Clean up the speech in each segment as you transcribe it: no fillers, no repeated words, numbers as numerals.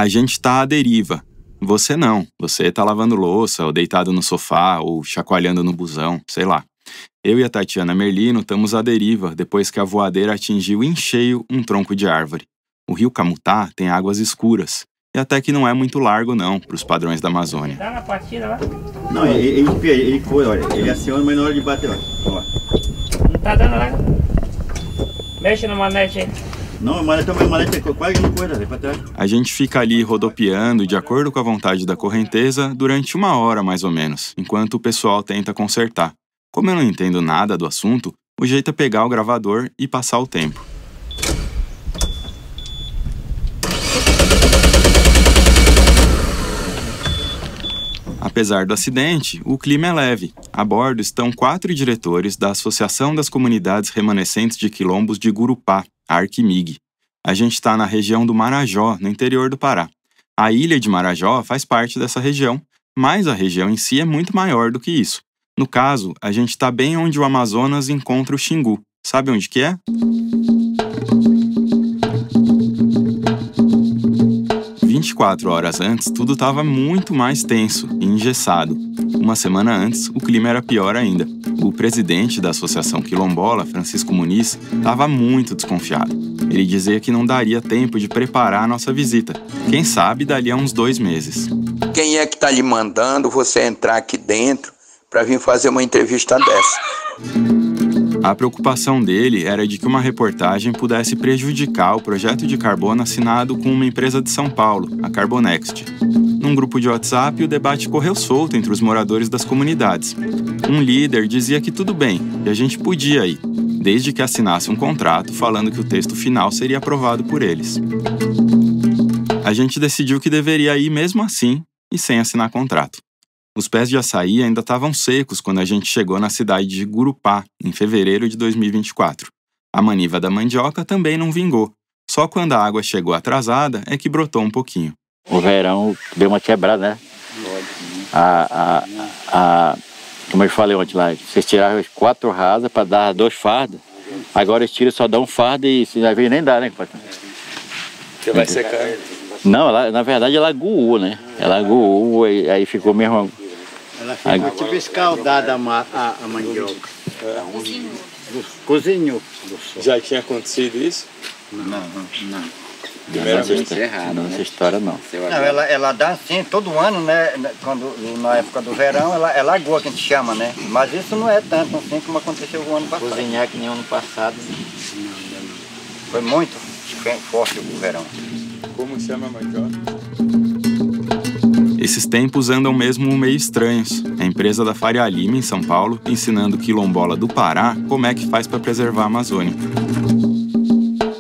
A gente tá à deriva. Você não. Você tá lavando louça, ou deitado no sofá, ou chacoalhando no busão, sei lá. Eu e a Tatiana Merlino estamos à deriva depois que a voadeira atingiu em cheio um tronco de árvore. O rio Camutá tem águas escuras, e até que não é muito largo não, para os padrões da Amazônia. Dá na partida lá? Não, ele foi, olha, ele aciona, mas na hora de bater lá, ó. Não tá dando lá? Mexe no manete aí. Não, o manete quase não coisa, vai pra trás. A gente fica ali rodopiando de acordo com a vontade da correnteza durante 1 hora mais ou menos, enquanto o pessoal tenta consertar. Como eu não entendo nada do assunto, o jeito é pegar o gravador e passar o tempo. Apesar do acidente, o clima é leve. A bordo estão 4 diretores da Associação das Comunidades Remanescentes de Quilombos de Gurupá, a Arquimig. A gente está na região do Marajó, no interior do Pará. A ilha de Marajó faz parte dessa região, mas a região em si é muito maior do que isso. No caso, a gente está bem onde o Amazonas encontra o Xingu. Sabe onde que é? 24 horas antes, tudo estava muito mais tenso e engessado. 1 semana antes, o clima era pior ainda. O presidente da Associação Quilombola, Francisco Muniz, estava muito desconfiado. Ele dizia que não daria tempo de preparar a nossa visita. Quem sabe dali a uns 2 meses. Quem é que está lhe mandando você entrar aqui dentro para vir fazer uma entrevista dessa? A preocupação dele era de que uma reportagem pudesse prejudicar o projeto de carbono assinado com uma empresa de São Paulo, a Carbonext. Num grupo de WhatsApp, o debate correu solto entre os moradores das comunidades. Um líder dizia que tudo bem, que a gente podia ir, desde que assinasse um contrato falando que o texto final seria aprovado por eles. A gente decidiu que deveria ir mesmo assim e sem assinar contrato. Os pés de açaí ainda estavam secos quando a gente chegou na cidade de Gurupá, em fevereiro de 2024. A maniva da mandioca também não vingou. Só quando a água chegou atrasada é que brotou um pouquinho. O verão deu uma quebrada, né? Como eu falei ontem lá, vocês tiraram 4 rasas para dar 2 fardos. Agora eles tiram só dá um fardo e se às vezes nem dá, né? Porque vai secando. Não, na verdade ela aguou, né? Ela aguou e aí ficou mesmo... Ela ficou tipo escaldada a mandioca. Cozinhou. Já tinha acontecido isso? Não. Nessa história não. Não, ela dá assim todo ano, né? Na época do verão, ela agoa, que a gente chama, né? Mas isso não é tanto assim como aconteceu o ano passado. Cozinhar que nem o ano passado. Foi muito forte o verão. Como chama a mandioca? Esses tempos andam mesmo meio estranhos. A empresa da Faria Lima, em São Paulo, ensinando quilombola do Pará como é que faz para preservar a Amazônia.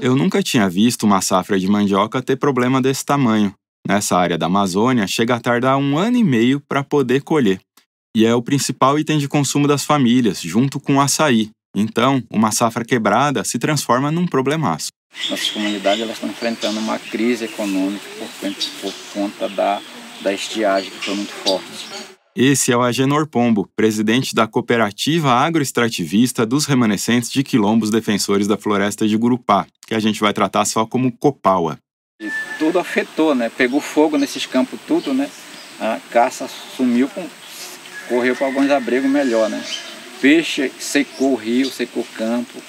Eu nunca tinha visto uma safra de mandioca ter problema desse tamanho. Nessa área da Amazônia, chega a tardar 1 ano e meio para poder colher. E é o principal item de consumo das famílias, junto com o açaí. Então, uma safra quebrada se transforma num problemaço. Nossas comunidades elas estão enfrentando uma crise econômica por conta da estiagem, que foi muito forte. Esse é o Agenor Pombo, presidente da Cooperativa Agroextrativista dos Remanescentes de Quilombos Defensores da Floresta de Gurupá, que a gente vai tratar só como Copaua. E tudo afetou, né? Pegou fogo nesses campos tudo, né? A caça sumiu, correu para alguns abrigos melhor, né? Peixe secou o rio, secou o campo.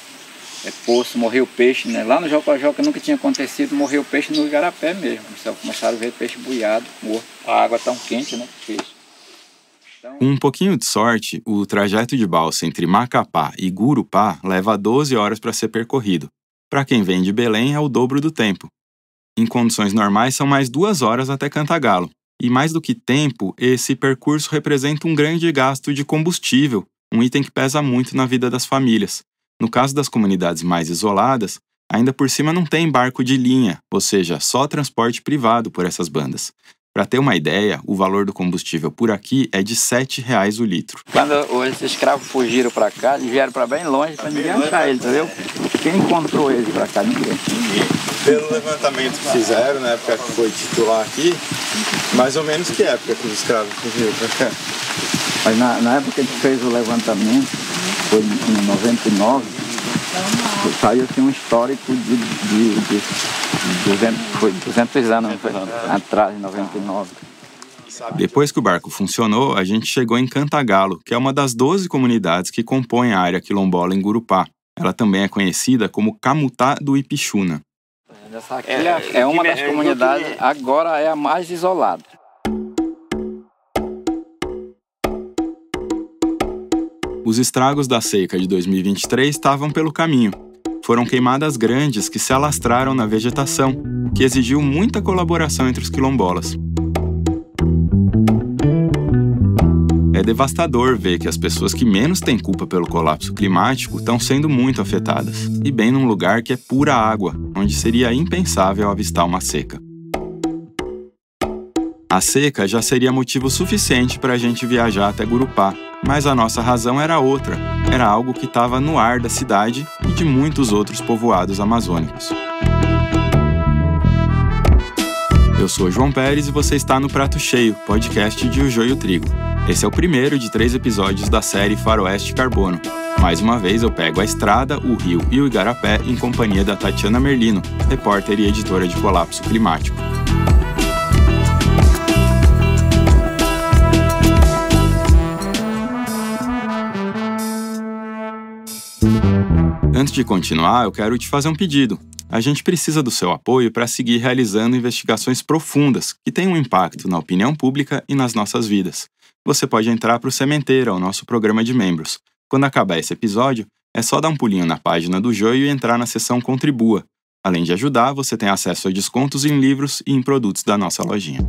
Poço, morreu peixe, né? Lá no Joca nunca tinha acontecido, morreu peixe no igarapé mesmo. Começaram a ver peixe buiado, morto. A água tão quente, né? Peixe. Então... Com um pouquinho de sorte, o trajeto de balsa entre Macapá e Gurupá leva 12 horas para ser percorrido. Para quem vem de Belém, é o dobro do tempo. Em condições normais, são mais 2 horas até Cantagalo. E mais do que tempo, esse percurso representa um grande gasto de combustível, um item que pesa muito na vida das famílias. No caso das comunidades mais isoladas, ainda por cima não tem barco de linha, ou seja, só transporte privado por essas bandas. Para ter uma ideia, o valor do combustível por aqui é de R$ 7,00 o litro. Quando os escravos fugiram para cá, eles vieram para bem longe para ninguém achar eles, entendeu? Quem encontrou eles para cá? Ninguém. Pelo levantamento que fizeram, na época que foi titular aqui, mais ou menos que época que os escravos fugiram para cá? Mas na época que a gente fez o levantamento, foi em 99, saiu assim um histórico Foi 200 anos atrás, em 99. Depois que o barco funcionou, a gente chegou em Cantagalo, que é uma das 12 comunidades que compõem a área quilombola em Gurupá. Ela também é conhecida como Camutá do Ipixuna. Essa aqui é uma das comunidades, agora é a mais isolada. Os estragos da seca de 2023 estavam pelo caminho. Foram queimadas grandes que se alastraram na vegetação, que exigiu muita colaboração entre os quilombolas. É devastador ver que as pessoas que menos têm culpa pelo colapso climático estão sendo muito afetadas, e bem num lugar que é pura água, onde seria impensável avistar uma seca. A seca já seria motivo suficiente para a gente viajar até Gurupá, mas a nossa razão era outra. Era algo que estava no ar da cidade e de muitos outros povoados amazônicos. Eu sou João Pérez e você está no Prato Cheio, podcast de O Joio e o Trigo. Esse é o primeiro de 3 episódios da série Faroeste Carbono. Mais uma vez eu pego a estrada, o rio e o igarapé em companhia da Tatiana Merlino, repórter e editora de Colapso Climático. Antes de continuar, eu quero te fazer um pedido. A gente precisa do seu apoio para seguir realizando investigações profundas que tenham um impacto na opinião pública e nas nossas vidas. Você pode entrar para o Sementeira, o nosso programa de membros. Quando acabar esse episódio, é só dar um pulinho na página do Joio e entrar na seção Contribua. Além de ajudar, você tem acesso a descontos em livros e em produtos da nossa lojinha.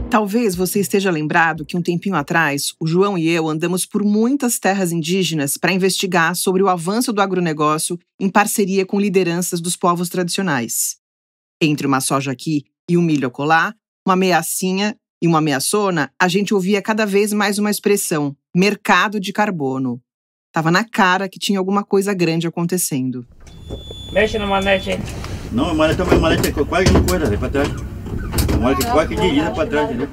Talvez você esteja lembrado que um tempinho atrás, o João e eu andamos por muitas terras indígenas para investigar sobre o avanço do agronegócio em parceria com lideranças dos povos tradicionais. Entre uma soja aqui e um milho acolá, uma ameaçinha e uma ameaçona, a gente ouvia cada vez mais uma expressão, mercado de carbono. Tava na cara que tinha alguma coisa grande acontecendo. Mexe na manete aí. Não, a manete é quase uma coisa ali para trás. Uma que quase dirige para trás, entendeu?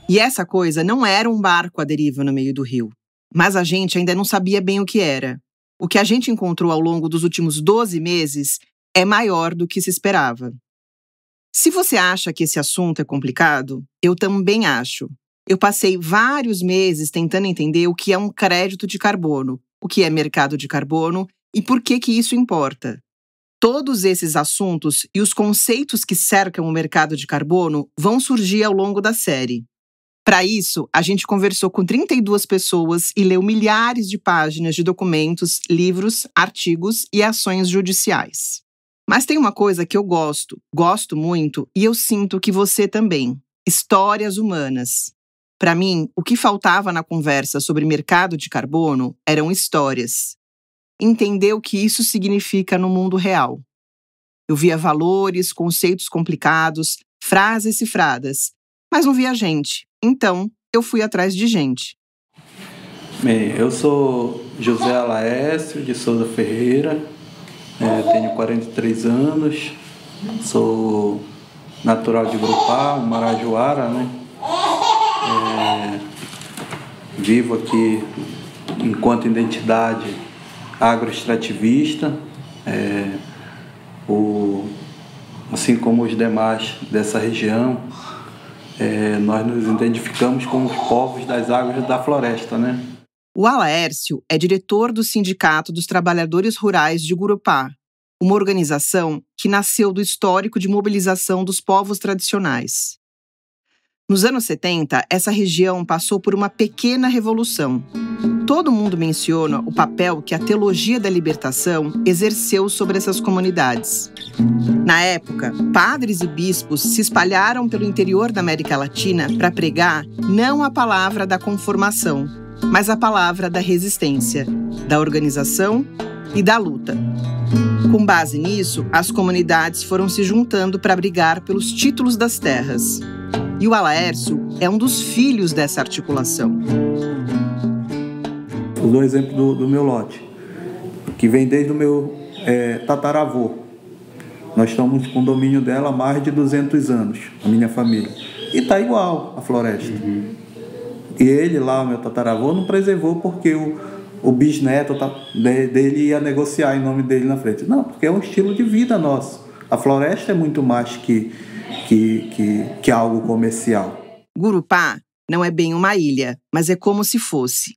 E essa coisa não era um barco à deriva no meio do rio. Mas a gente ainda não sabia bem o que era. O que a gente encontrou ao longo dos últimos 12 meses é maior do que se esperava. Se você acha que esse assunto é complicado, eu também acho. Eu passei vários meses tentando entender o que é um crédito de carbono, o que é mercado de carbono e por que isso importa. Todos esses assuntos e os conceitos que cercam o mercado de carbono vão surgir ao longo da série. Para isso, a gente conversou com 32 pessoas e leu milhares de páginas de documentos, livros, artigos e ações judiciais. Mas tem uma coisa que eu gosto muito e eu sinto que você também: histórias humanas. Para mim, o que faltava na conversa sobre mercado de carbono eram histórias. Entender o que isso significa no mundo real. Eu via valores, conceitos complicados, frases cifradas, mas não via gente. Então, eu fui atrás de gente. Bem, eu sou José Alaécio de Souza Ferreira, tenho 43 anos, sou natural de Gurupá, Marajoara, né? Vivo aqui enquanto identidade agroextrativista, assim como os demais dessa região, nós nos identificamos com os povos das águas da floresta, né? O Alaércio é diretor do Sindicato dos Trabalhadores Rurais de Gurupá, uma organização que nasceu do histórico de mobilização dos povos tradicionais. Nos anos 70, essa região passou por uma pequena revolução. Todo mundo menciona o papel que a teologia da libertação exerceu sobre essas comunidades. Na época, padres e bispos se espalharam pelo interior da América Latina para pregar não a palavra da conformação, mas a palavra da resistência, da organização e da luta. Com base nisso, as comunidades foram se juntando para brigar pelos títulos das terras. E o Alaércio é um dos filhos dessa articulação. Vou dar um exemplo do meu lote, que vem desde o meu tataravô. Nós estamos com o domínio dela há mais de 200 anos, a minha família. E está igual a floresta. E ele lá, o meu tataravô, não preservou porque o bisneto dele ia negociar em nome dele na frente. Não, porque é um estilo de vida nosso. A floresta é muito mais que algo comercial. Gurupá não é bem uma ilha, mas é como se fosse.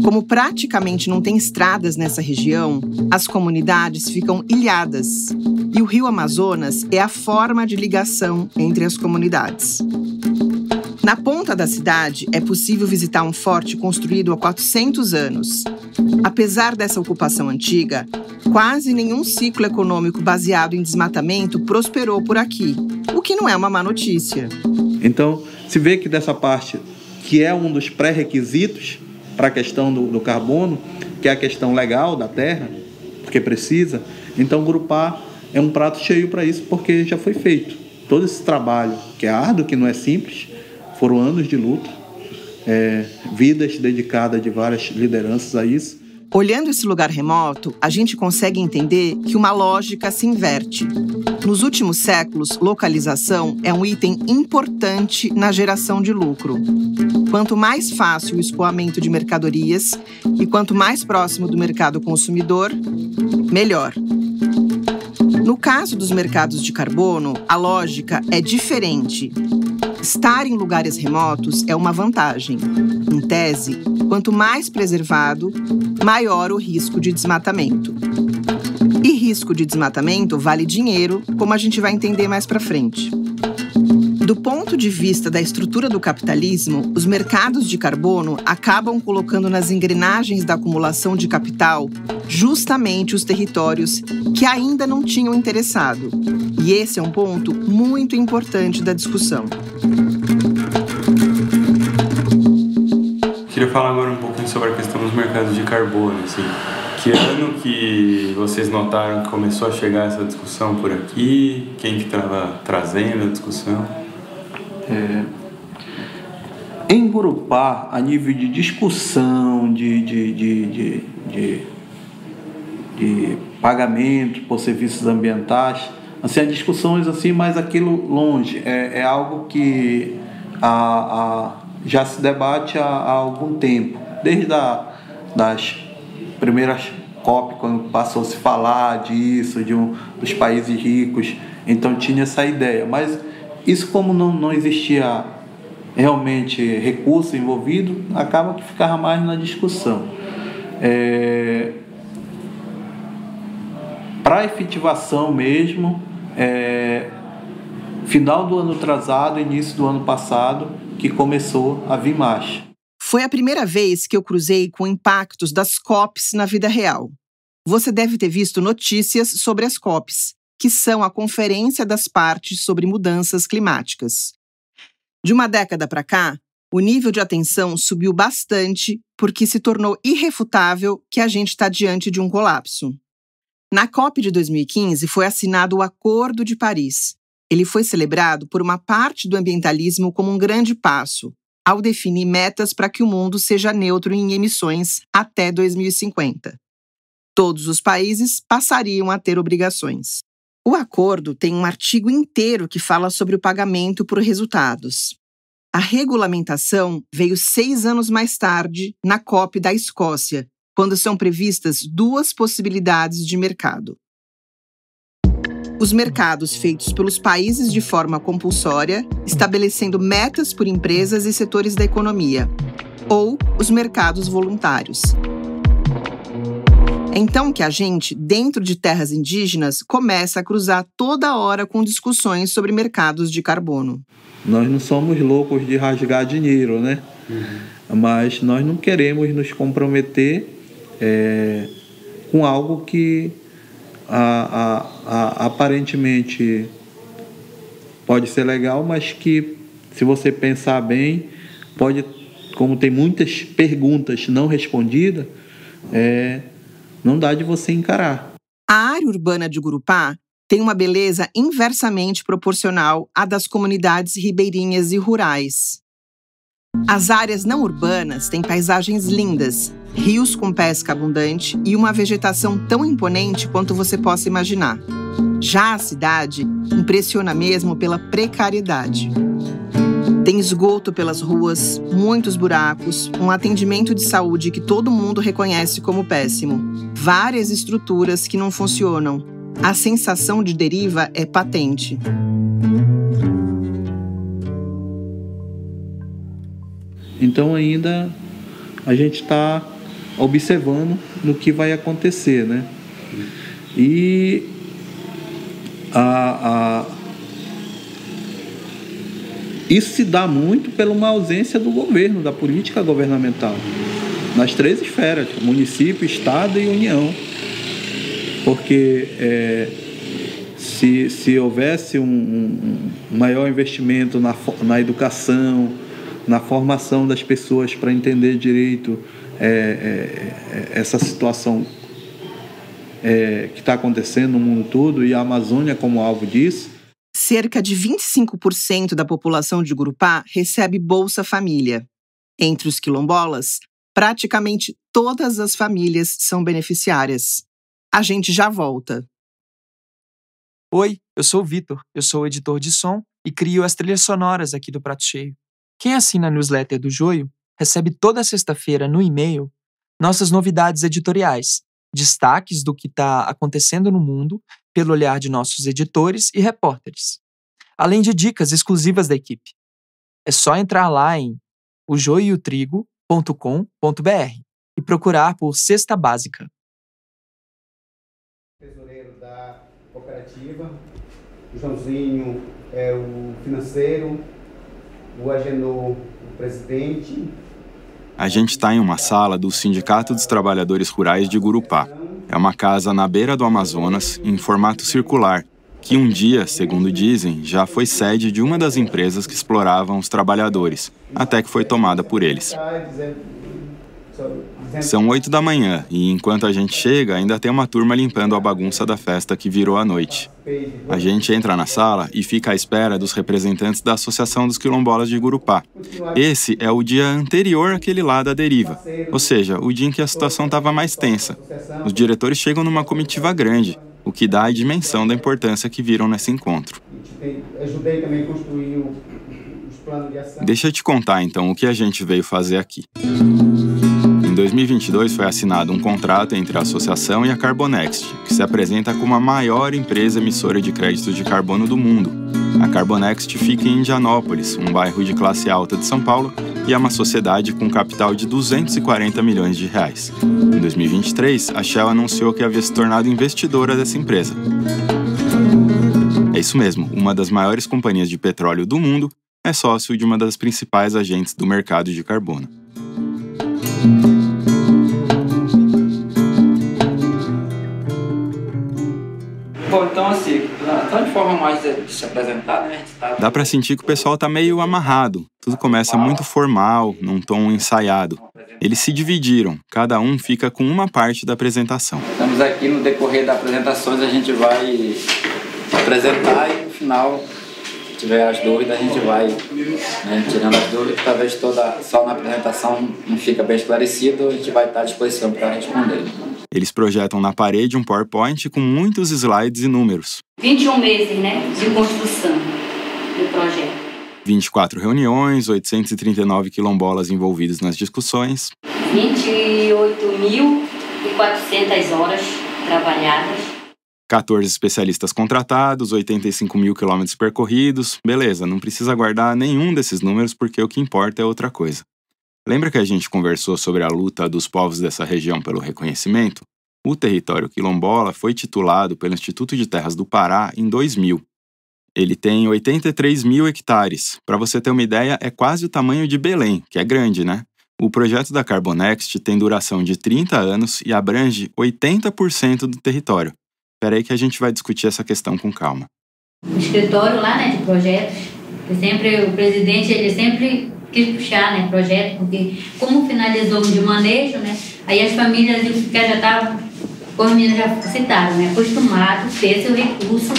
Como praticamente não tem estradas nessa região, as comunidades ficam ilhadas. E o rio Amazonas é a forma de ligação entre as comunidades. Na ponta da cidade, é possível visitar um forte construído há 400 anos. Apesar dessa ocupação antiga, quase nenhum ciclo econômico baseado em desmatamento prosperou por aqui, o que não é uma má notícia. Então, se vê que dessa parte, que é um dos pré-requisitos para a questão do carbono, que é a questão legal da terra, porque precisa, então Gurupá é um prato cheio para isso, porque já foi feito. Todo esse trabalho, que é árduo, que não é simples, foram anos de luta, vidas dedicadas de várias lideranças a isso. Olhando esse lugar remoto, a gente consegue entender que uma lógica se inverte. Nos últimos séculos, localização é um item importante na geração de lucro. Quanto mais fácil o escoamento de mercadorias e quanto mais próximo do mercado consumidor, melhor. No caso dos mercados de carbono, a lógica é diferente. Estar em lugares remotos é uma vantagem. Em tese, quanto mais preservado, maior o risco de desmatamento. E risco de desmatamento vale dinheiro, como a gente vai entender mais para frente. Do ponto de vista da estrutura do capitalismo, os mercados de carbono acabam colocando nas engrenagens da acumulação de capital justamente os territórios que ainda não tinham interessado. E esse é um ponto muito importante da discussão. Queria falar agora um pouquinho sobre a questão dos mercados de carbono, assim. Que ano que vocês notaram que começou a chegar essa discussão por aqui? Quem que estava trazendo a discussão? Em Gurupá, a nível de discussão, de pagamento por serviços ambientais, assim, há discussões assim, mas aquilo longe, é algo que já se debate há algum tempo, desde das primeiras COP, quando passou a se falar disso, dos países ricos, então tinha essa ideia, mas isso, como não existia realmente recurso envolvido, acaba que ficava mais na discussão. Para a efetivação mesmo, final do ano atrasado, início do ano passado, que começou a vir mais. Foi a primeira vez que eu cruzei com impactos das COPs na vida real. Você deve ter visto notícias sobre as COPs, que são a Conferência das Partes sobre Mudanças Climáticas. De uma década para cá, o nível de atenção subiu bastante porque se tornou irrefutável que a gente está diante de um colapso. Na COP de 2015 foi assinado o Acordo de Paris. Ele foi celebrado por uma parte do ambientalismo como um grande passo, ao definir metas para que o mundo seja neutro em emissões até 2050. Todos os países passariam a ter obrigações. O acordo tem um artigo inteiro que fala sobre o pagamento por resultados. A regulamentação veio 6 anos mais tarde, na COP da Escócia, quando são previstas 2 possibilidades de mercado. Os mercados feitos pelos países de forma compulsória, estabelecendo metas por empresas e setores da economia, ou os mercados voluntários. É então que a gente, dentro de terras indígenas, começa a cruzar toda hora com discussões sobre mercados de carbono. Nós não somos loucos de rasgar dinheiro, né? Mas nós não queremos nos comprometer com algo que aparentemente pode ser legal, mas que, se você pensar bem, pode, como tem muitas perguntas não respondidas, não dá de você encarar. A área urbana de Gurupá tem uma beleza inversamente proporcional à das comunidades ribeirinhas e rurais. As áreas não urbanas têm paisagens lindas, rios com pesca abundante e uma vegetação tão imponente quanto você possa imaginar. Já a cidade impressiona mesmo pela precariedade. Tem esgoto pelas ruas, muitos buracos, um atendimento de saúde que todo mundo reconhece como péssimo, várias estruturas que não funcionam. A sensação de deriva é patente. Então ainda a gente está observando no que vai acontecer, né? E isso se dá muito pela uma ausência do governo, da política governamental, nas 3 esferas, município, estado e União. Porque se houvesse um maior investimento na educação, na formação das pessoas para entender direito essa situação que está acontecendo no mundo todo, e a Amazônia como alvo disso. Cerca de 25% da população de Gurupá recebe Bolsa Família. Entre os quilombolas, praticamente todas as famílias são beneficiárias. A gente já volta. Oi, eu sou o Vitor, eu sou editor de som e crio as trilhas sonoras aqui do Prato Cheio. Quem assina a newsletter do Joio recebe toda sexta-feira no e-mail nossas novidades editoriais, destaques do que está acontecendo no mundo pelo olhar de nossos editores e repórteres, além de dicas exclusivas da equipe. É só entrar lá em ojoiotrigo.com.br e procurar por Cesta Básica. Tesoureiro da cooperativa, o Joãozinho é o financeiro, o Agenor o presidente. A gente está em uma sala do Sindicato dos Trabalhadores Rurais de Gurupá. É uma casa na beira do Amazonas, em formato circular, que um dia, segundo dizem, já foi sede de uma das empresas que exploravam os trabalhadores, até que foi tomada por eles. São 8 da manhã e, enquanto a gente chega, ainda tem uma turma limpando a bagunça da festa que virou a noite. A gente entra na sala e fica à espera dos representantes da Associação dos Quilombolas de Gurupá. Esse é o dia anterior àquele lá da deriva, ou seja, o dia em que a situação estava mais tensa. Os diretores chegam numa comitiva grande, o que dá a dimensão da importância que viram nesse encontro. Ajudei também a construir os planos de ação. Deixa eu te contar, então, o que a gente veio fazer aqui. Em 2022 foi assinado um contrato entre a associação e a Carbonext, que se apresenta como a maior empresa emissora de créditos de carbono do mundo. A Carbonext fica em Indianópolis, um bairro de classe alta de São Paulo, e é uma sociedade com capital de 240 milhões de reais. Em 2023, a Shell anunciou que havia se tornado investidora dessa empresa. É isso mesmo, uma das maiores companhias de petróleo do mundo é sócio de uma das principais agentes do mercado de carbono. Bom, então assim, tá de forma mais de se apresentar, né? Dá pra sentir que o pessoal tá meio amarrado. Tudo começa muito formal, num tom ensaiado. Eles se dividiram, cada um fica com uma parte da apresentação. Estamos aqui no decorrer das apresentações, a gente vai apresentar e no final, se tiver as dúvidas, a gente vai tirando as dúvidas. Talvez só na apresentação não fica bem esclarecido, a gente vai estar à disposição para responder. Eles projetam na parede um PowerPoint com muitos slides e números. 21 meses, de construção do projeto. 24 reuniões, 839 quilombolas envolvidos nas discussões. 28.400 horas trabalhadas. 14 especialistas contratados, 85 mil quilômetros percorridos. Beleza, não precisa guardar nenhum desses números porque o que importa é outra coisa. Lembra que a gente conversou sobre a luta dos povos dessa região pelo reconhecimento? O território quilombola foi titulado pelo Instituto de Terras do Pará em 2000. Ele tem 83 mil hectares. Para você ter uma ideia, é quase o tamanho de Belém, que é grande, né? O projeto da Carbonext tem duração de 30 anos e abrange 80% do território. Espera aí que a gente vai discutir essa questão com calma. O escritório lá, de projetos, o presidente, ele sempre quis puxar, projeto, porque como finalizou de manejo, aí as famílias que já estavam, como as meninas já citaram, acostumados a ter seu recurso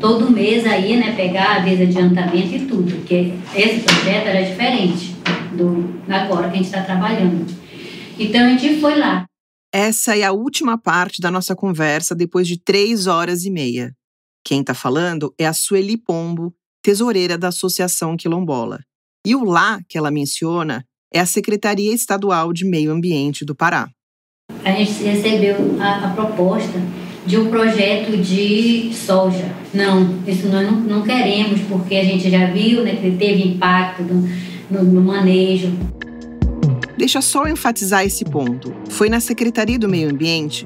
todo mês aí, pegar a vez de adiantamento e tudo, porque esse projeto era diferente do agora que a gente está trabalhando. Então a gente foi lá. Essa é a última parte da nossa conversa depois de 3 horas e meia. Quem está falando é a Sueli Pombo, tesoureira da Associação Quilombola. E o lá que ela menciona é a Secretaria Estadual de Meio Ambiente do Pará. A gente recebeu a proposta de um projeto de soja. Não, isso nós não queremos, porque a gente já viu, né, que teve impacto no manejo. Deixa só eu enfatizar esse ponto. Foi na Secretaria do Meio Ambiente,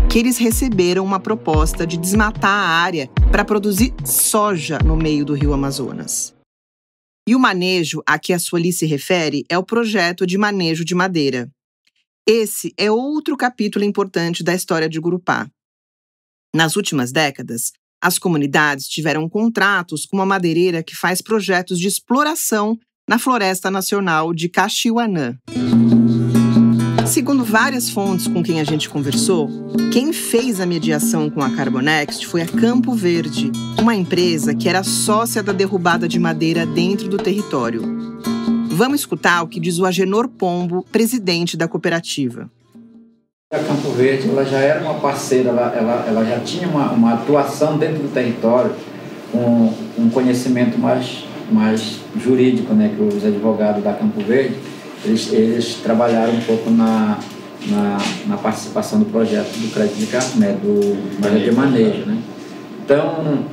que eles receberam uma proposta de desmatar a área para produzir soja no meio do Rio Amazonas. E o manejo a que a Sueli se refere é o projeto de manejo de madeira. Esse é outro capítulo importante da história de Gurupá. Nas últimas décadas, as comunidades tiveram contratos com uma madeireira que faz projetos de exploração na Floresta Nacional de Caxiuanã. Segundo várias fontes com quem a gente conversou, quem fez a mediação com a Carbonext foi a Campo Verde, uma empresa que era sócia da derrubada de madeira dentro do território. Vamos escutar o que diz o Agenor Pombo, presidente da cooperativa. A Campo Verde ela já era uma parceira, ela já tinha uma atuação dentro do território, com um conhecimento mais jurídico, né, que os advogados da Campo Verde, eles trabalharam um pouco na participação do projeto do crédito de carbono, do projeto de manejo, né? Então,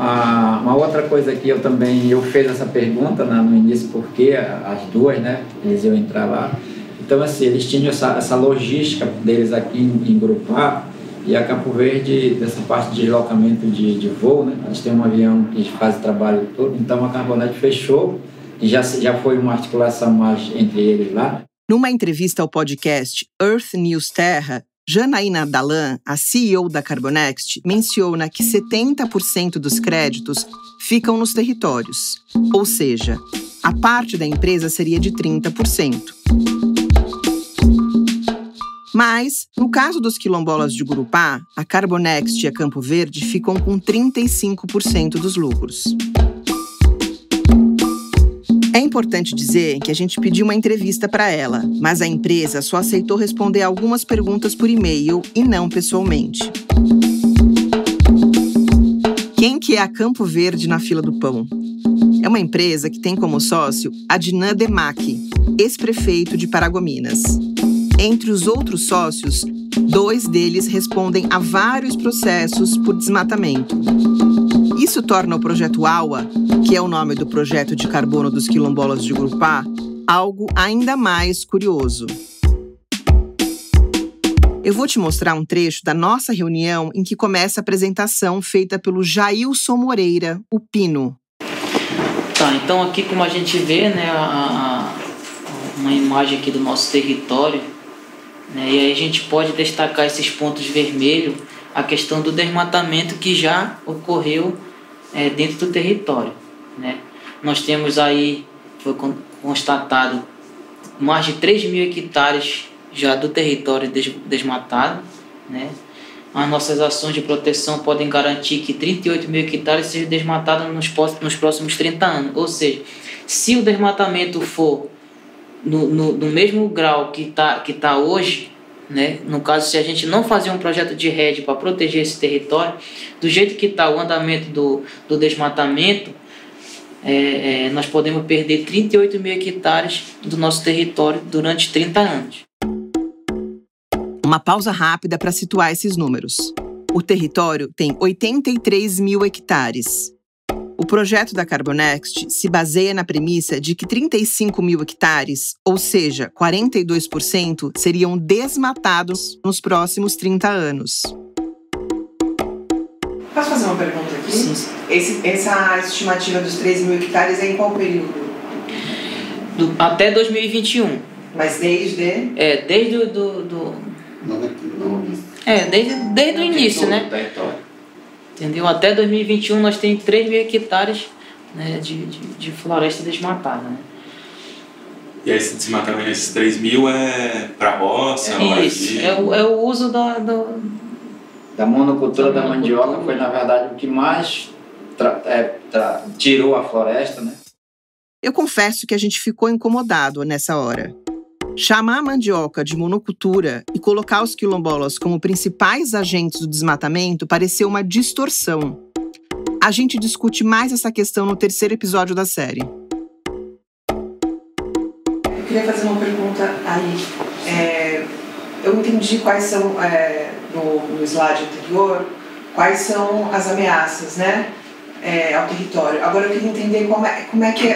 uma outra coisa que eu fiz essa pergunta no início, porque as duas, né, eles iam entrar lá. Então, assim, eles tinham essa logística deles aqui em Gurupá, e a Campo Verde, dessa parte de deslocamento de voo, né, eles têm um avião que faz o trabalho todo, então a Carbonext fechou, e já foi uma articulação mais entre eles lá. Numa entrevista ao podcast Earth News Terra, Janaína Dalan, a CEO da Carbonext, menciona que 70% dos créditos ficam nos territórios, ou seja, a parte da empresa seria de 30%. Mas, no caso dos quilombolas de Gurupá, a Carbonext e a Campo Verde ficam com 35% dos lucros. É importante dizer que a gente pediu uma entrevista para ela, mas a empresa só aceitou responder algumas perguntas por e-mail e não pessoalmente. Quem que é a Campo Verde na fila do pão? É uma empresa que tem como sócio Adnan Demac, ex-prefeito de Paragominas. Entre os outros sócios, 2 deles respondem a vários processos por desmatamento. Isso torna o projeto AUA, que é o nome do projeto de carbono dos quilombolas de Gurupá, algo ainda mais curioso. Eu vou te mostrar um trecho da nossa reunião em que começa a apresentação feita pelo Jailson Moreira, o Pino. Tá, então aqui como a gente vê, né, uma imagem aqui do nosso território, né, e aí a gente pode destacar esses pontos vermelhos, a questão do desmatamento que já ocorreu dentro do território, né? Nós temos aí, foi constatado, mais de 3 mil hectares já do território desmatado, né? As nossas ações de proteção podem garantir que 38 mil hectares sejam desmatados nos próximos 30 anos. Ou seja, se o desmatamento for no mesmo grau que tá hoje, né? No caso, se a gente não fazer um projeto de rede para proteger esse território, do jeito que está o andamento do desmatamento, nós podemos perder 38 mil hectares do nosso território durante 30 anos. Uma pausa rápida para situar esses números. O território tem 83 mil hectares. O projeto da Carbonext se baseia na premissa de que 35 mil hectares, ou seja, 42%, seriam desmatados nos próximos 30 anos. Posso fazer uma pergunta aqui? Sim. Essa estimativa dos 3 mil hectares é em qual período? Até 2021. Mas desde? Desde desde o início, né? Entendeu? Até 2021 nós temos 3 mil hectares, né, de floresta desmatada, né? E aí esse desmatamento, esses 3 mil é para roça? Isso, é o uso da monocultura da mandioca, foi na verdade o que mais tirou a floresta, né? Eu confesso que a gente ficou incomodado nessa hora. Chamar a mandioca de monocultura e colocar os quilombolas como principais agentes do desmatamento pareceu uma distorção. A gente discute mais essa questão no 3º episódio da série. queria fazer uma pergunta aí. Eu entendi quais são, no slide anterior, quais são as ameaças, né, ao território. Agora eu queria entender como é que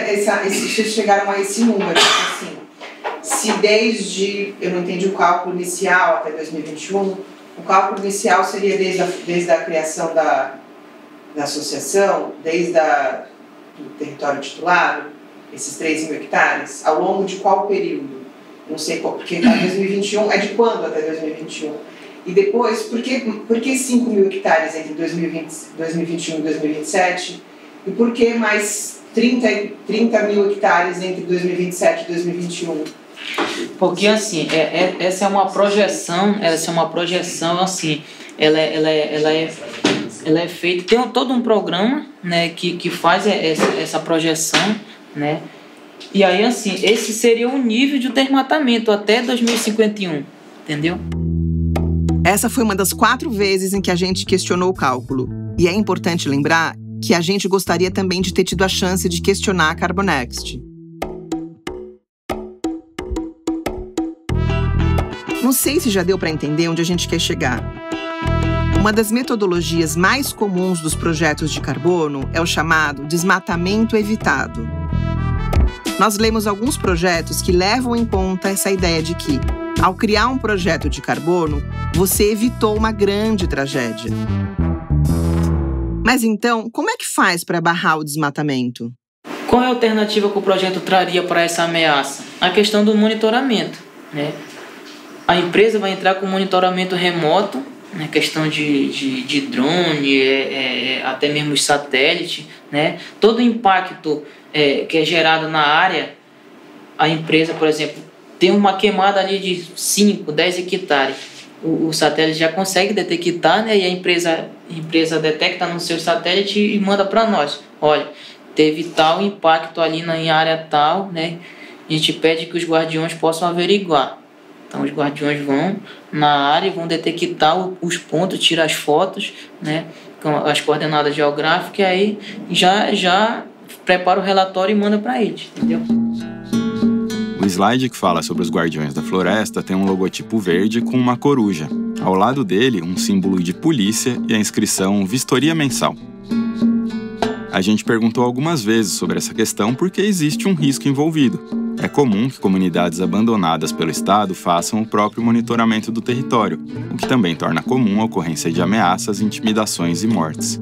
vocês chegaram a esse número. Assim, se desde, eu não entendi o cálculo inicial até 2021, o cálculo inicial seria desde a criação da associação, desde do território titulado, esses 3.000 hectares, ao longo de qual período? Não sei qual, porque até 2021, é de quando até 2021? E depois, por que 5.000 hectares entre 2021 e 2027? E por que mais 30.000 hectares entre 2027 e 2021? Porque, assim, essa é uma projeção, assim, ela é feita, tem todo um programa, né, que faz essa projeção, né, e aí, assim, esse seria o nível de desmatamento até 2051, entendeu? Essa foi uma das 4 vezes em que a gente questionou o cálculo. E é importante lembrar que a gente gostaria também de ter tido a chance de questionar a Carbonext. Não sei se já deu para entender onde a gente quer chegar. Uma das metodologias mais comuns dos projetos de carbono é o chamado desmatamento evitado. Nós lemos alguns projetos que levam em conta essa ideia de que, ao criar um projeto de carbono, você evitou uma grande tragédia. Mas então, como é que faz para barrar o desmatamento? Qual é a alternativa que o projeto traria para essa ameaça? A questão do monitoramento, né? A empresa vai entrar com monitoramento remoto, né? Questão de drone, até mesmo satélite, né? Todo o impacto que é gerado na área, a empresa, por exemplo, tem uma queimada ali de 5, 10 hectares. O satélite já consegue detectar, né? E a empresa detecta no seu satélite e manda para nós. Olha, teve tal impacto ali em área tal, né? A gente pede que os guardiões possam averiguar. Então os guardiões vão na área e vão detectar os pontos, tirar as fotos, né? Com as coordenadas geográficas, e aí já prepara o relatório e manda para eles, entendeu? O slide que fala sobre os guardiões da floresta tem um logotipo verde com uma coruja. Ao lado dele, um símbolo de polícia e a inscrição Vistoria Mensal. A gente perguntou algumas vezes sobre essa questão porque existe um risco envolvido. É comum que comunidades abandonadas pelo Estado façam o próprio monitoramento do território, o que também torna comum a ocorrência de ameaças, intimidações e mortes.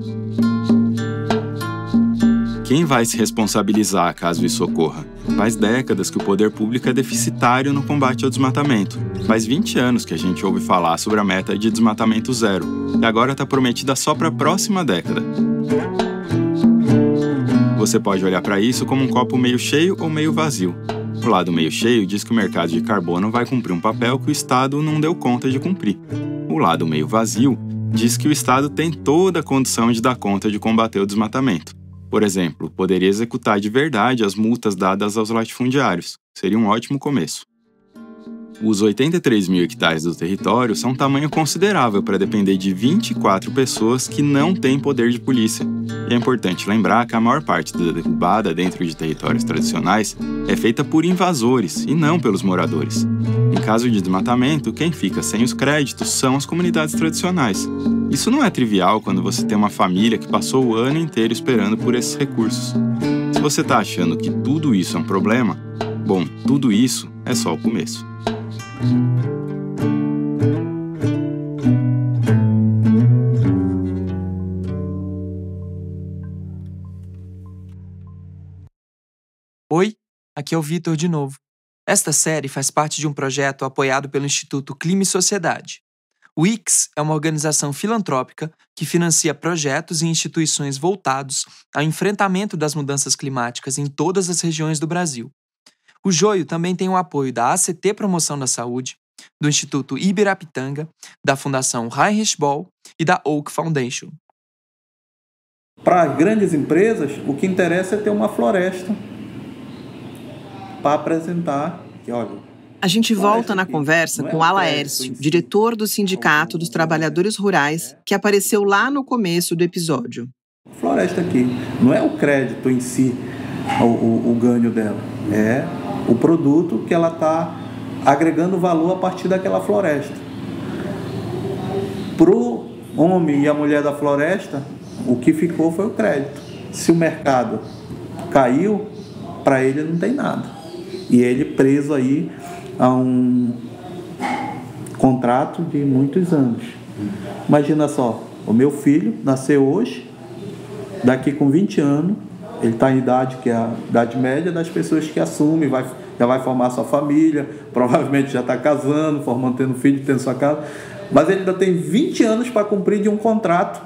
Quem vai se responsabilizar caso isso ocorra? Faz décadas que o poder público é deficitário no combate ao desmatamento. Faz 20 anos que a gente ouve falar sobre a meta de desmatamento zero, e agora está prometida só para a próxima década. Você pode olhar para isso como um copo meio cheio ou meio vazio. O lado meio cheio diz que o mercado de carbono vai cumprir um papel que o Estado não deu conta de cumprir. O lado meio vazio diz que o Estado tem toda a condição de dar conta de combater o desmatamento. Por exemplo, poderia executar de verdade as multas dadas aos latifundiários. Seria um ótimo começo. Os 83.000 hectares do território são um tamanho considerável para depender de 24 pessoas que não têm poder de polícia. E é importante lembrar que a maior parte da derrubada dentro de territórios tradicionais é feita por invasores e não pelos moradores. Em caso de desmatamento, quem fica sem os créditos são as comunidades tradicionais. Isso não é trivial quando você tem uma família que passou o ano inteiro esperando por esses recursos. Se você está achando que tudo isso é um problema, bom, tudo isso é só o começo. Oi, aqui é o Vitor de novo. Esta série faz parte de um projeto apoiado pelo Instituto Clima e Sociedade. O ICS é uma organização filantrópica que financia projetos e instituições voltados ao enfrentamento das mudanças climáticas em todas as regiões do Brasil. O Joio também tem o apoio da ACT Promoção da Saúde, do Instituto Ibirapitanga, da Fundação Heinrich Böll e da Oak Foundation. Para as grandes empresas, o que interessa é ter uma floresta para apresentar. Que, olha, a gente volta na conversa com o Laércio, diretor do Sindicato dos Trabalhadores Rurais, que apareceu lá no começo do episódio. Floresta aqui, não é o crédito em si, o ganho dela, é o produto que ela está agregando valor a partir daquela floresta. Para o homem e a mulher da floresta, o que ficou foi o crédito. Se o mercado caiu, para ele não tem nada. E ele preso aí a um contrato de muitos anos. Imagina só, o meu filho nasceu hoje, daqui com 20 anos, ele está em idade que é a idade média das pessoas que assumem, já vai formar sua família, provavelmente já está casando, formando, tendo filho, tendo sua casa, mas ele ainda tem 20 anos para cumprir de um contrato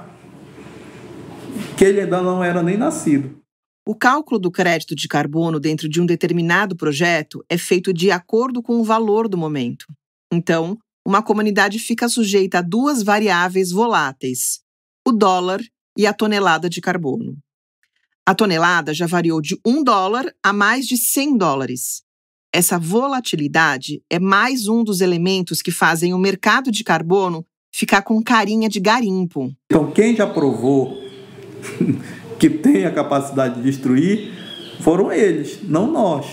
que ele ainda não era nem nascido. O cálculo do crédito de carbono dentro de um determinado projeto é feito de acordo com o valor do momento. Então, uma comunidade fica sujeita a duas variáveis voláteis, o dólar e a tonelada de carbono. A tonelada já variou de $1 a mais de $100. Essa volatilidade é mais um dos elementos que fazem o mercado de carbono ficar com carinha de garimpo. Então, quem já provou que tem a capacidade de destruir foram eles, não nós.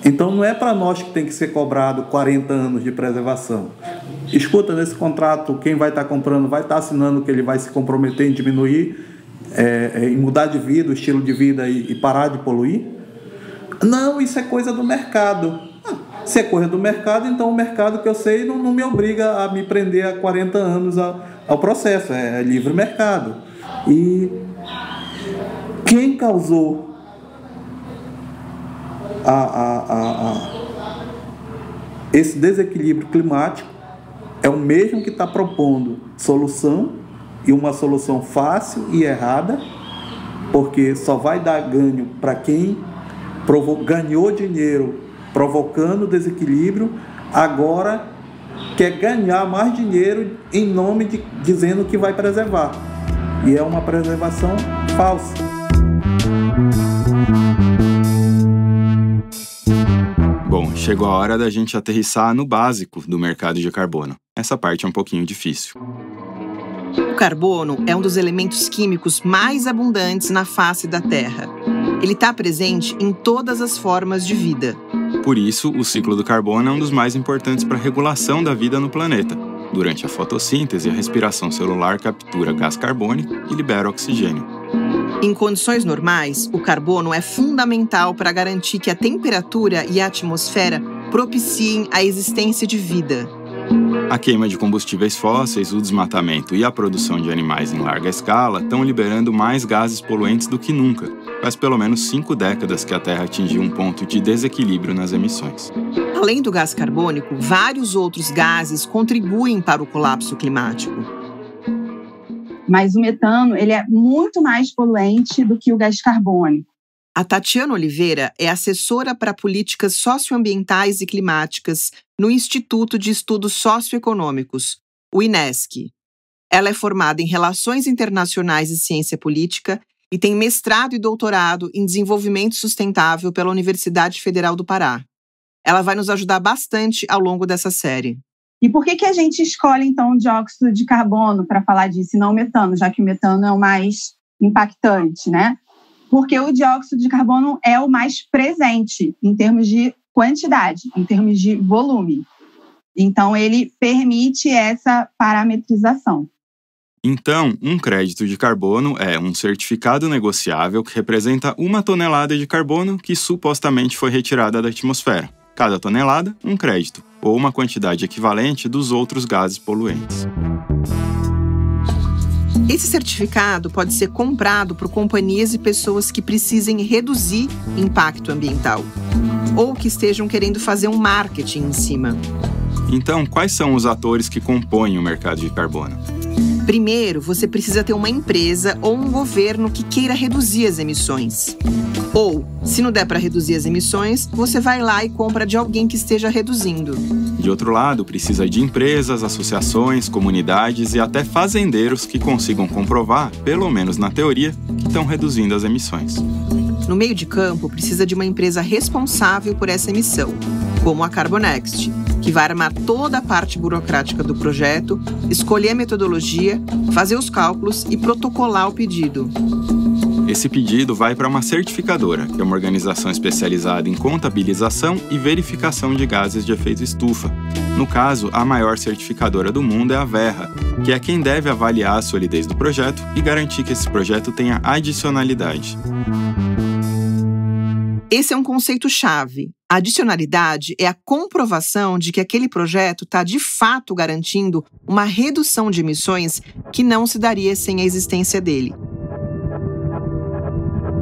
Então, não é para nós que tem que ser cobrado 40 anos de preservação. Escuta, nesse contrato, quem vai estar comprando vai estar assinando que ele vai se comprometer em diminuir, em mudar de vida, o estilo de vida e parar de poluir? Não, isso é coisa do mercado. Se é coisa do mercado, então o mercado que eu sei não me obriga a me prender a 40 anos ao processo. É livre mercado. E quem causou esse desequilíbrio climático é o mesmo que está propondo solução, e uma solução fácil e errada, porque só vai dar ganho para quem ganhou dinheiro provocando desequilíbrio, agora quer ganhar mais dinheiro em nome de dizendo que vai preservar. E é uma preservação falsa. Bom, chegou a hora da gente aterrissar no básico do mercado de carbono. Essa parte é um pouquinho difícil. O carbono é um dos elementos químicos mais abundantes na face da Terra. Ele está presente em todas as formas de vida. Por isso, o ciclo do carbono é um dos mais importantes para a regulação da vida no planeta. Durante a fotossíntese, a respiração celular captura gás carbônico e libera oxigênio. Em condições normais, o carbono é fundamental para garantir que a temperatura e a atmosfera propiciem a existência de vida. A queima de combustíveis fósseis, o desmatamento e a produção de animais em larga escala estão liberando mais gases poluentes do que nunca. Faz pelo menos 5 décadas que a Terra atingiu um ponto de desequilíbrio nas emissões. Além do gás carbônico, vários outros gases contribuem para o colapso climático. Mas o metano ele é muito mais poluente do que o gás carbônico. A Tatiana Oliveira é assessora para políticas socioambientais e climáticas no Instituto de Estudos Socioeconômicos, o INESC. Ela é formada em Relações Internacionais e Ciência Política e tem mestrado e doutorado em Desenvolvimento Sustentável pela Universidade Federal do Pará. Ela vai nos ajudar bastante ao longo dessa série. E por que a gente escolhe, então, o dióxido de carbono para falar disso e não o metano, já que o metano é o mais impactante, né? Porque o dióxido de carbono é o mais presente em termos de quantidade, em termos de volume. Então, ele permite essa parametrização. Então, um crédito de carbono é um certificado negociável que representa 1 tonelada de carbono que supostamente foi retirada da atmosfera. Cada tonelada, um crédito, ou uma quantidade equivalente dos outros gases poluentes. Esse certificado pode ser comprado por companhias e pessoas que precisem reduzir impacto ambiental ou que estejam querendo fazer um marketing em cima. Então, quais são os atores que compõem o mercado de carbono? Primeiro, você precisa ter uma empresa ou um governo que queira reduzir as emissões. Ou, se não der para reduzir as emissões, você vai lá e compra de alguém que esteja reduzindo. De outro lado, precisa de empresas, associações, comunidades e até fazendeiros que consigam comprovar, pelo menos na teoria, que estão reduzindo as emissões. No meio de campo, precisa de uma empresa responsável por essa emissão, como a Carbonext, que vai armar toda a parte burocrática do projeto, escolher a metodologia, fazer os cálculos e protocolar o pedido. Esse pedido vai para uma certificadora, que é uma organização especializada em contabilização e verificação de gases de efeito estufa. No caso, a maior certificadora do mundo é a Verra, que é quem deve avaliar a solidez do projeto e garantir que esse projeto tenha adicionalidade. Esse é um conceito-chave. A adicionalidade é a comprovação de que aquele projeto está de fato garantindo uma redução de emissões que não se daria sem a existência dele.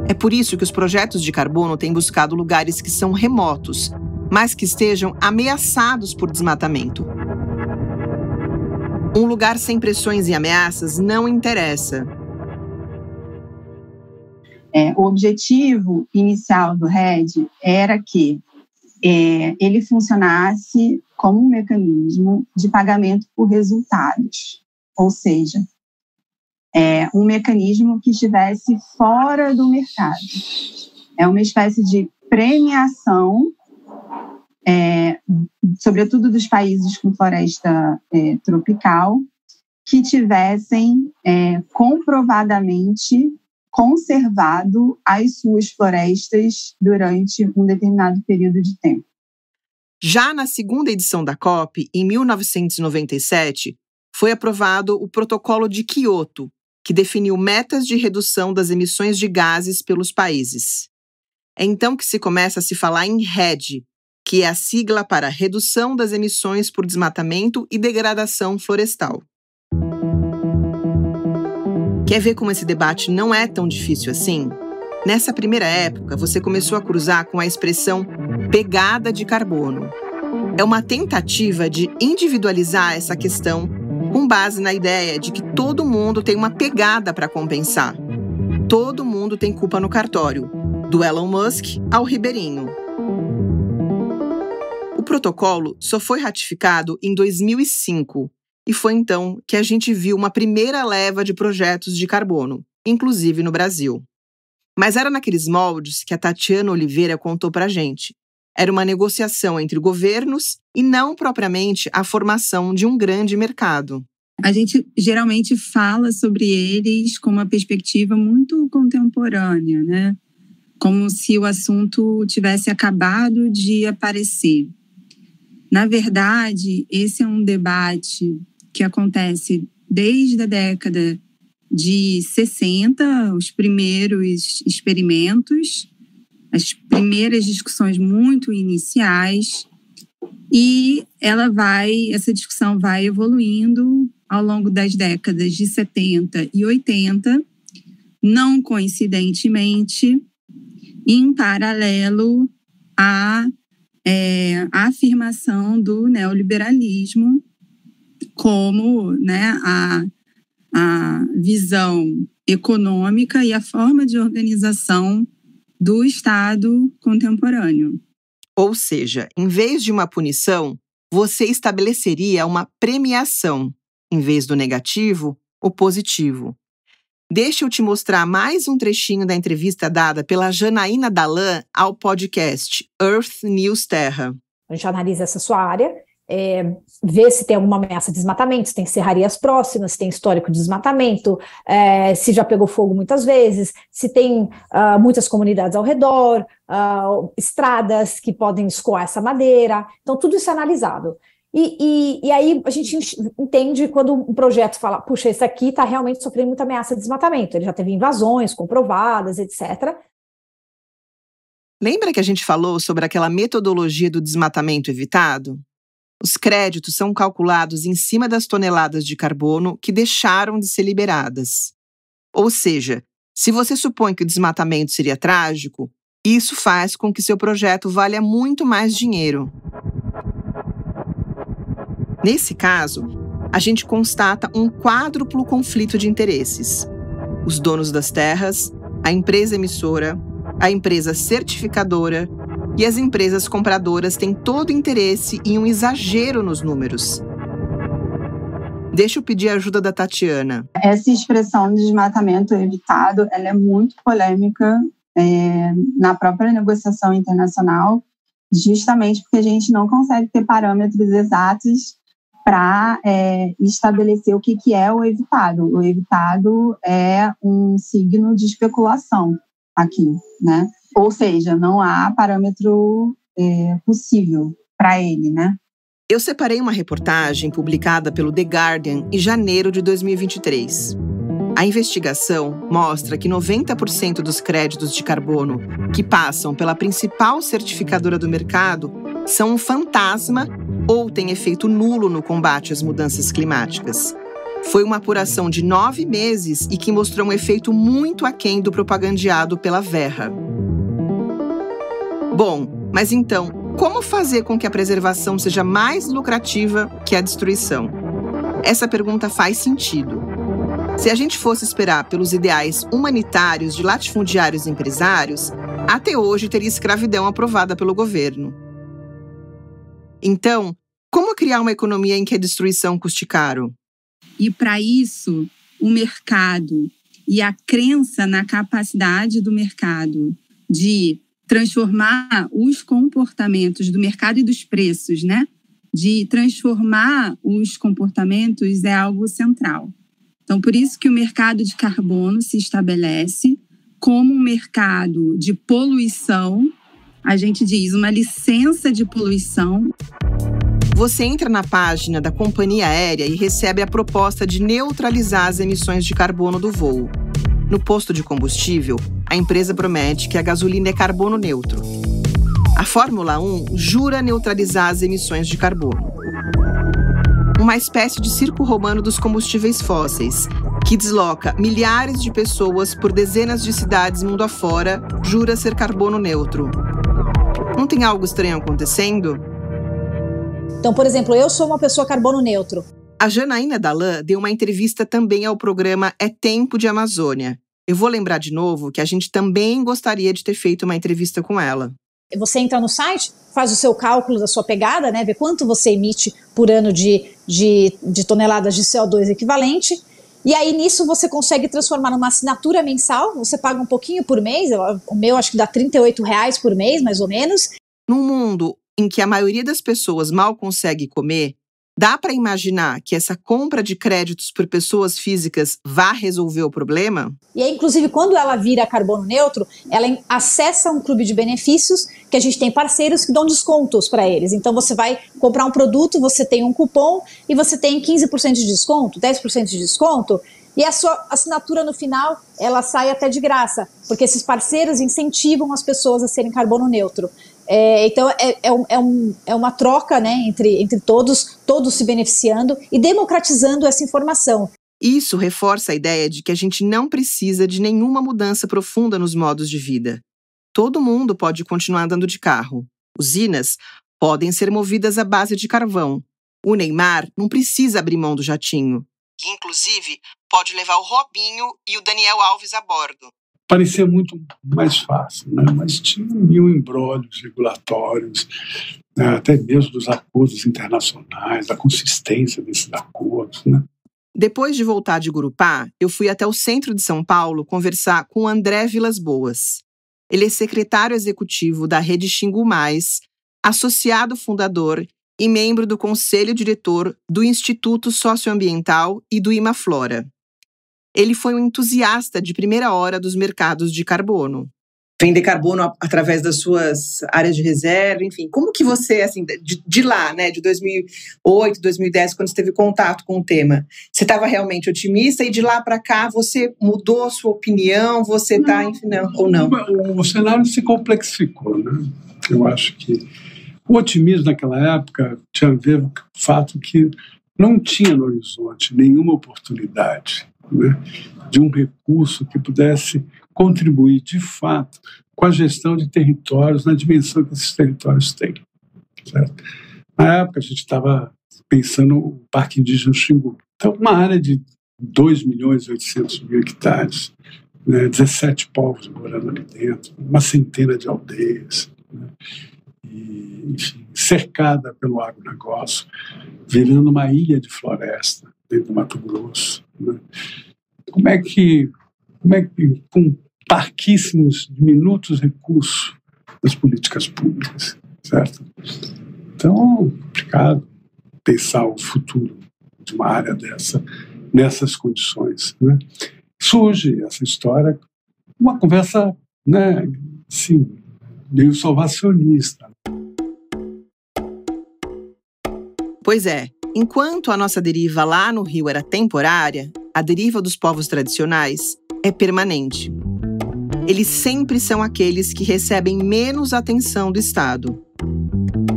É por isso que os projetos de carbono têm buscado lugares que são remotos, mas que estejam ameaçados por desmatamento. Um lugar sem pressões e ameaças não interessa. O objetivo inicial do RED era que ele funcionasse como um mecanismo de pagamento por resultados, ou seja, um mecanismo que estivesse fora do mercado. É uma espécie de premiação, sobretudo dos países com floresta tropical, que tivessem comprovadamente conservado as suas florestas durante um determinado período de tempo. Já na segunda edição da COP, em 1997, foi aprovado o Protocolo de Quioto, que definiu metas de redução das emissões de gases pelos países. É então que se começa a se falar em RED, que é a sigla para Redução das Emissões por Desmatamento e Degradação Florestal. Quer ver como esse debate não é tão difícil assim? Nessa primeira época, você começou a cruzar com a expressão pegada de carbono. É uma tentativa de individualizar essa questão com base na ideia de que todo mundo tem uma pegada para compensar. Todo mundo tem culpa no cartório, do Elon Musk ao Ribeirinho. O protocolo só foi ratificado em 2005 e foi então que a gente viu uma primeira leva de projetos de carbono, inclusive no Brasil. Mas era naqueles moldes que a Tatiana Oliveira contou pra gente. Era uma negociação entre governos e não propriamente a formação de um grande mercado. A gente geralmente fala sobre eles com uma perspectiva muito contemporânea, né? Como se o assunto tivesse acabado de aparecer. Na verdade, esse é um debate que acontece desde a década de 60, os primeiros experimentos, as primeiras discussões muito iniciais, e essa discussão vai evoluindo ao longo das décadas de 70 e 80, não coincidentemente, em paralelo à afirmação do neoliberalismo como, né, a visão econômica e a forma de organização do Estado contemporâneo. Ou seja, em vez de uma punição, você estabeleceria uma premiação, em vez do negativo, o positivo. Deixa eu te mostrar mais um trechinho da entrevista dada pela Janaína Dalan ao podcast Earth News Terra. A gente analisa essa sua área, vê se tem alguma ameaça de desmatamento, se tem serrarias próximas, se tem histórico de desmatamento, se já pegou fogo muitas vezes, se tem muitas comunidades ao redor, estradas que podem escoar essa madeira. Então, tudo isso é analisado. E aí a gente entende quando um projeto fala, puxa, esse aqui está realmente sofrendo muita ameaça de desmatamento, ele já teve invasões comprovadas, etc. Lembra que a gente falou sobre aquela metodologia do desmatamento evitado? Os créditos são calculados em cima das toneladas de carbono que deixaram de ser liberadas. Ou seja, se você supõe que o desmatamento seria trágico, isso faz com que seu projeto valha muito mais dinheiro. Nesse caso, a gente constata um quádruplo conflito de interesses. Os donos das terras, a empresa emissora, a empresa certificadora e as empresas compradoras têm todo interesse em um exagero nos números. Deixa eu pedir a ajuda da Tatiana. Essa expressão de desmatamento evitado, ela é muito polêmica na própria negociação internacional, justamente porque a gente não consegue ter parâmetros exatos para estabelecer o que é o evitado. O evitado é um signo de especulação aqui, né? Ou seja, não há parâmetro possível para ele, né? Eu separei uma reportagem publicada pelo The Guardian em janeiro de 2023. A investigação mostra que 90% dos créditos de carbono que passam pela principal certificadora do mercado são um fantasma ou têm efeito nulo no combate às mudanças climáticas. Foi uma apuração de 9 meses e que mostrou um efeito muito aquém do propagandeado pela Verra. Bom, mas então, como fazer com que a preservação seja mais lucrativa que a destruição? Essa pergunta faz sentido. Se a gente fosse esperar pelos ideais humanitários de latifundiários e empresários, até hoje teria escravidão aprovada pelo governo. Então, como criar uma economia em que a destruição custe caro? E para isso, o mercado e a crença na capacidade do mercado de transformar os comportamentos do mercado e dos preços, né? De transformar os comportamentos é algo central. Então, por isso que o mercado de carbono se estabelece como um mercado de poluição, a gente diz uma licença de poluição. Você entra na página da companhia aérea e recebe a proposta de neutralizar as emissões de carbono do voo. No posto de combustível, a empresa promete que a gasolina é carbono neutro. A Fórmula 1 jura neutralizar as emissões de carbono. Uma espécie de circo romano dos combustíveis fósseis, que desloca milhares de pessoas por dezenas de cidades mundo afora, jura ser carbono neutro. Não tem algo estranho acontecendo? Então, por exemplo, eu sou uma pessoa carbono neutro. A Janaína Dallan deu uma entrevista também ao programa É Tempo de Amazônia. Eu vou lembrar de novo que a gente também gostaria de ter feito uma entrevista com ela. Você entra no site, faz o seu cálculo da sua pegada, né, vê quanto você emite por ano de toneladas de CO2 equivalente, e aí nisso você consegue transformar numa assinatura mensal, você paga um pouquinho por mês, o meu acho que dá R$38 por mês, mais ou menos. Num mundo em que a maioria das pessoas mal consegue comer, dá para imaginar que essa compra de créditos por pessoas físicas vá resolver o problema? E aí, inclusive, quando ela vira carbono neutro, ela acessa um clube de benefícios que a gente tem parceiros que dão descontos para eles. Então, você vai comprar um produto, você tem um cupom e você tem 15% de desconto, 10% de desconto. E a sua assinatura, no final, ela sai até de graça, porque esses parceiros incentivam as pessoas a serem carbono neutro. Então, é uma troca, né, entre todos se beneficiando e democratizando essa informação. Isso reforça a ideia de que a gente não precisa de nenhuma mudança profunda nos modos de vida. Todo mundo pode continuar andando de carro. Usinas podem ser movidas à base de carvão. O Neymar não precisa abrir mão do jatinho. Inclusive, pode levar o Robinho e o Daniel Alves a bordo. Parecia muito mais fácil, né? Mas tinha mil embrólios regulatórios, né? Até mesmo dos acordos internacionais, da consistência desses acordos, né? Depois de voltar de Gurupá, eu fui até o centro de São Paulo conversar com o André Vilas Boas. Ele é secretário executivo da Rede Xingu Mais, associado fundador e membro do conselho diretor do Instituto Socioambiental e do Imaflora. Ele foi um entusiasta de primeira hora dos mercados de carbono. Vender carbono através das suas áreas de reserva, enfim. Como que você, assim, de lá, né, de 2008, 2010, quando você teve contato com o tema, você estava realmente otimista e de lá para cá você mudou a sua opinião, você está, enfim, ou não? O cenário se complexificou, né? Eu acho que o otimismo naquela época tinha a ver com o fato que não tinha no horizonte nenhuma oportunidade, né, de um recurso que pudesse contribuir, de fato, com a gestão de territórios na dimensão que esses territórios têm. Certo? Na época, a gente estava pensando no Parque Indígena Xingu. Então, uma área de 2.800.000 hectares, né, 17 povos morando ali dentro, uma centena de aldeias, né, e, enfim, cercada pelo agronegócio, virando uma ilha de floresta dentro do Mato Grosso. Né? Como é que, com parquíssimos, diminutos recursos das políticas públicas, certo? Então, complicado. pensar o futuro de uma área dessa, nessas condições, né? Surge essa história, uma conversa, né, assim, meio salvacionista. Pois é, enquanto a nossa deriva lá no Rio era temporária, a deriva dos povos tradicionais é permanente. Eles sempre são aqueles que recebem menos atenção do Estado.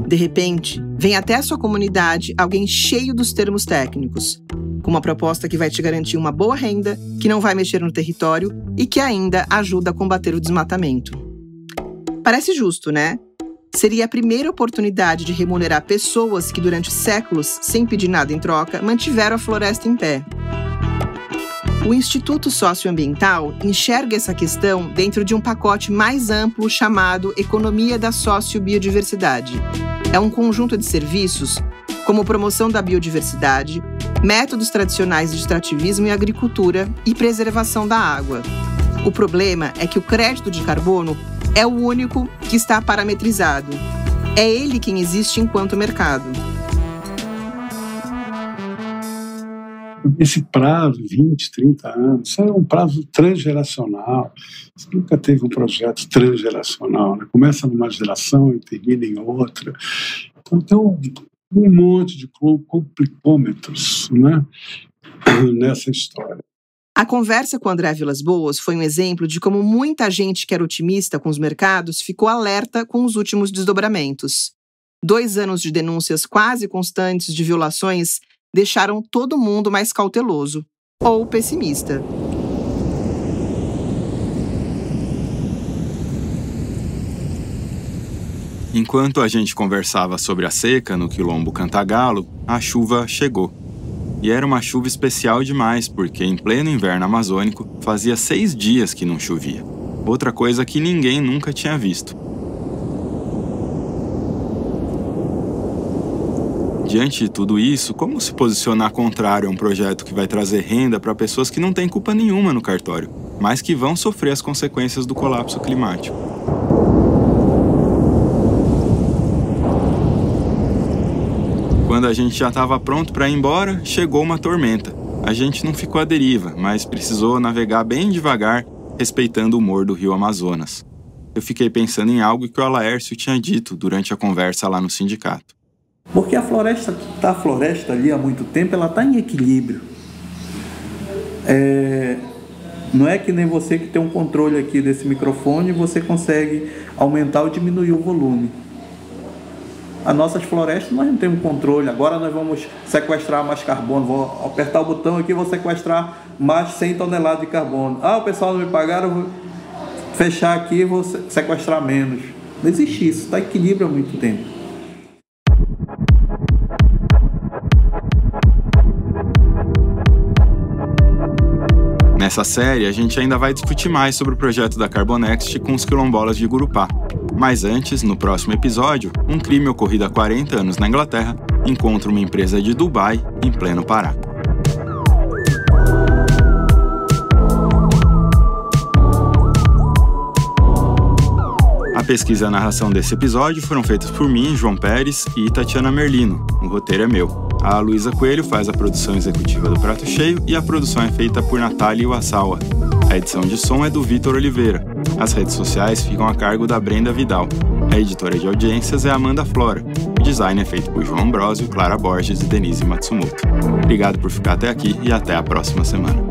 De repente, vem até a sua comunidade alguém cheio dos termos técnicos, com uma proposta que vai te garantir uma boa renda, que não vai mexer no território e que ainda ajuda a combater o desmatamento. Parece justo, né? Seria a primeira oportunidade de remunerar pessoas que durante séculos, sem pedir nada em troca, mantiveram a floresta em pé. O Instituto Socioambiental enxerga essa questão dentro de um pacote mais amplo chamado Economia da Sociobiodiversidade. É um conjunto de serviços, como promoção da biodiversidade, métodos tradicionais de extrativismo e agricultura e preservação da água. O problema é que o crédito de carbono é o único que está parametrizado. É ele quem existe enquanto mercado. Esse prazo, 20, 30 anos, é um prazo transgeracional. Você nunca teve um projeto transgeracional, né? Começa numa geração e termina em outra. Então tem um monte de complicômetros, né, nessa história. A conversa com André Vilas Boas foi um exemplo de como muita gente que era otimista com os mercados ficou alerta com os últimos desdobramentos. 2 anos de denúncias quase constantes de violações deixaram todo mundo mais cauteloso ou pessimista. Enquanto a gente conversava sobre a seca no Quilombo Cantagalo, a chuva chegou. E era uma chuva especial demais, porque em pleno inverno amazônico fazia 6 dias que não chovia. Outra coisa que ninguém nunca tinha visto. Diante de tudo isso, como se posicionar contrário a um projeto que vai trazer renda para pessoas que não têm culpa nenhuma no cartório, mas que vão sofrer as consequências do colapso climático? Quando a gente já estava pronto para ir embora, chegou uma tormenta. A gente não ficou à deriva, mas precisou navegar bem devagar, respeitando o humor do rio Amazonas. Eu fiquei pensando em algo que o Alaércio tinha dito durante a conversa lá no sindicato. Porque a floresta ali há muito tempo, ela está em equilíbrio. Não é que nem você que tem um controle aqui desse microfone, você consegue aumentar ou diminuir o volume. As nossas florestas nós não temos controle. Agora nós vamos sequestrar mais carbono. Vou apertar o botão aqui e vou sequestrar mais 100 toneladas de carbono. O pessoal não me pagaram, eu vou fechar aqui e vou sequestrar menos. Não existe isso, está em equilíbrio há muito tempo. Nessa série, a gente ainda vai discutir mais sobre o projeto da Carbonext com os quilombolas de Gurupá. Mas antes, no próximo episódio, um crime ocorrido há 40 anos na Inglaterra encontra uma empresa de Dubai em pleno Pará. A pesquisa e a narração desse episódio foram feitas por mim, João Pérez e Tatiana Merlino. O roteiro é meu. A Luísa Coelho faz a produção executiva do Prato Cheio e a produção é feita por Natália Iwasawa. A edição de som é do Vitor Oliveira. As redes sociais ficam a cargo da Brenda Vidal. A editora de audiências é Amanda Flora. O design é feito por João Ambrosio, Clara Borges e Denise Matsumoto. Obrigado por ficar até aqui e até a próxima semana.